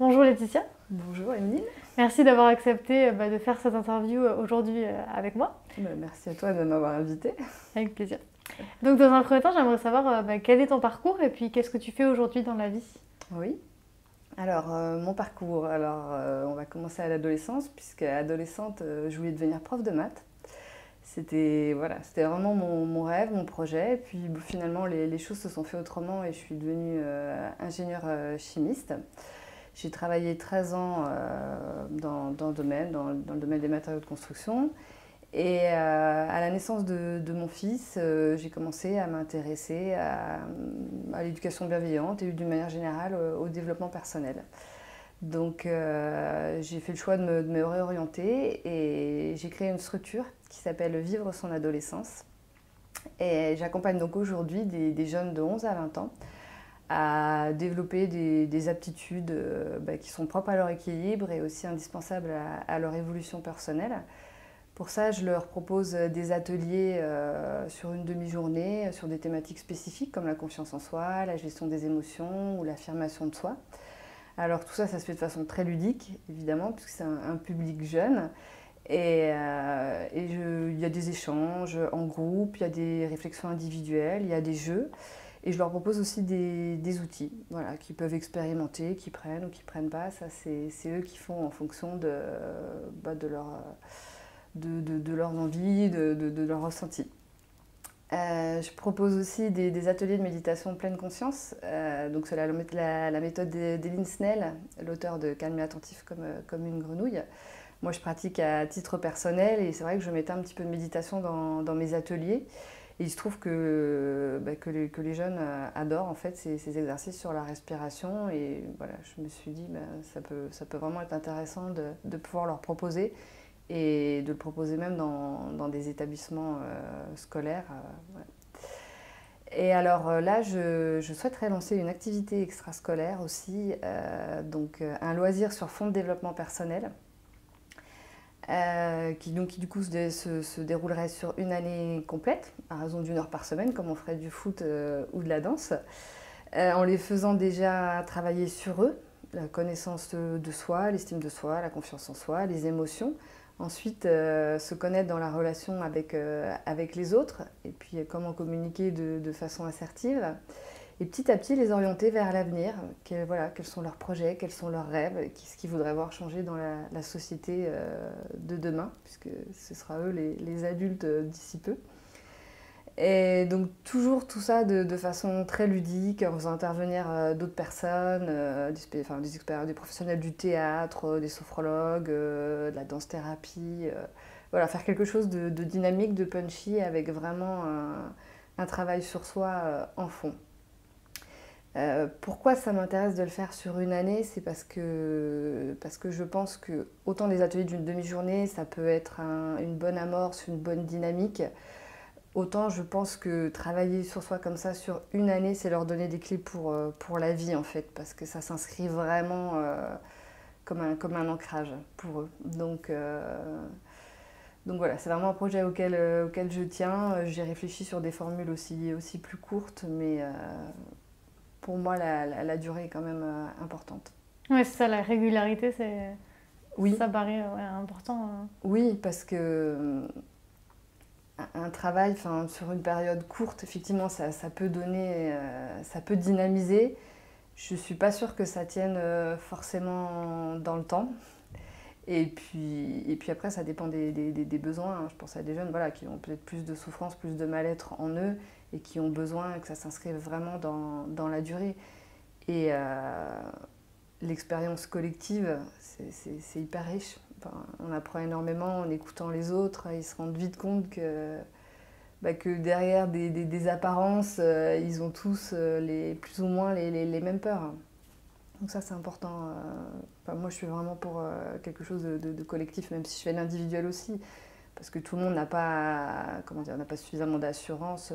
Bonjour Laetitia, Bonjour Emeline. merci d'avoir accepté de faire cette interview aujourd'hui avec moi, Merci à toi de m'avoir invitée. avec plaisir. Donc dans un premier temps, j'aimerais savoir quel est ton parcours et puis qu'est-ce que tu fais aujourd'hui dans la vie. Oui. Alors, mon parcours. On va commencer à l'adolescence, puisque adolescente, je voulais devenir prof de maths. C'était vraiment mon rêve, mon projet. Puis finalement, les choses se sont fait autrement et je suis devenue ingénieure chimiste. J'ai travaillé 13 ans dans le domaine des matériaux de construction. Et à la naissance de mon fils, j'ai commencé à m'intéresser à l'éducation bienveillante et d'une manière générale au développement personnel. Donc j'ai fait le choix de me réorienter et j'ai créé une structure qui s'appelle Vivre son adolescence. Et j'accompagne donc aujourd'hui des jeunes de 11 à 20 ans à développer des aptitudes qui sont propres à leur équilibre et aussi indispensables à leur évolution personnelle. Pour ça, je leur propose des ateliers sur une demi-journée sur des thématiques spécifiques comme la confiance en soi, la gestion des émotions ou l'affirmation de soi. Alors tout ça, ça se fait de façon très ludique, évidemment, puisque c'est un public jeune. Il y a des échanges en groupe, il y a des réflexions individuelles, il y a des jeux. Et je leur propose aussi des outils voilà, qu'ils peuvent expérimenter, qu'ils prennent ou qu'ils ne prennent pas. Ça, c'est eux qui font en fonction de leurs envies, de leurs ressentis. Je propose aussi des ateliers de méditation pleine conscience. Donc c'est la méthode d'Eline Snell, l'auteur de Calme et attentif comme une grenouille. Moi, je pratique à titre personnel et c'est vrai que je mettais un petit peu de méditation dans mes ateliers. Et il se trouve que les jeunes adorent en fait ces exercices sur la respiration. Et voilà, je me suis dit, ça peut vraiment être intéressant de pouvoir leur proposer et de le proposer même dans des établissements scolaires. Ouais. Et alors là, je souhaiterais lancer une activité extrascolaire aussi, un loisir sur fond de développement personnel, qui du coup se déroulerait sur une année complète, à raison d'une heure par semaine, comme on ferait du foot ou de la danse, en les faisant déjà travailler sur eux, la connaissance de soi, l'estime de soi, la confiance en soi, les émotions. Ensuite, se connaître dans la relation avec les autres, et puis comment communiquer de façon assertive. Et petit à petit, les orienter vers l'avenir, quels sont leurs projets, quels sont leurs rêves, qu'est-ce qu'ils voudraient voir changer dans la société de demain, puisque ce sera eux les adultes d'ici peu. Et donc toujours tout ça de façon très ludique, en faisant intervenir d'autres personnes, des professionnels du théâtre, des sophrologues, de la danse-thérapie. Voilà, faire quelque chose de dynamique, de punchy, avec vraiment un travail sur soi en fond. Pourquoi ça m'intéresse de le faire sur une année? C'est parce que je pense que autant les ateliers d'une demi-journée, ça peut être une bonne amorce, une bonne dynamique. Autant je pense que travailler sur soi comme ça sur une année, c'est leur donner des clés pour la vie en fait, parce que ça s'inscrit vraiment comme un ancrage pour eux. Donc voilà, c'est vraiment un projet auquel je tiens. J'ai réfléchi sur des formules aussi plus courtes, mais pour moi la durée est quand même importante. Ouais, c'est ça, la régularité, Oui, ça paraît important. oui, parce que un travail sur une période courte, effectivement, ça peut donner, ça peut dynamiser. Je ne suis pas sûre que ça tienne forcément dans le temps. Et puis après, ça dépend des besoins. Je pense à des jeunes voilà, qui ont peut-être plus de souffrance, plus de mal-être en eux et qui ont besoin que ça s'inscrive vraiment dans la durée. Et l'expérience collective, c'est hyper riche. Enfin, on apprend énormément en écoutant les autres. Ils se rendent vite compte que derrière des apparences, ils ont tous plus ou moins les mêmes peurs. Donc ça, c'est important. Moi, je suis vraiment pour quelque chose de collectif, même si je fais l'individuel aussi, parce que tout le monde n'a pas, comment dire, n'a pas suffisamment d'assurance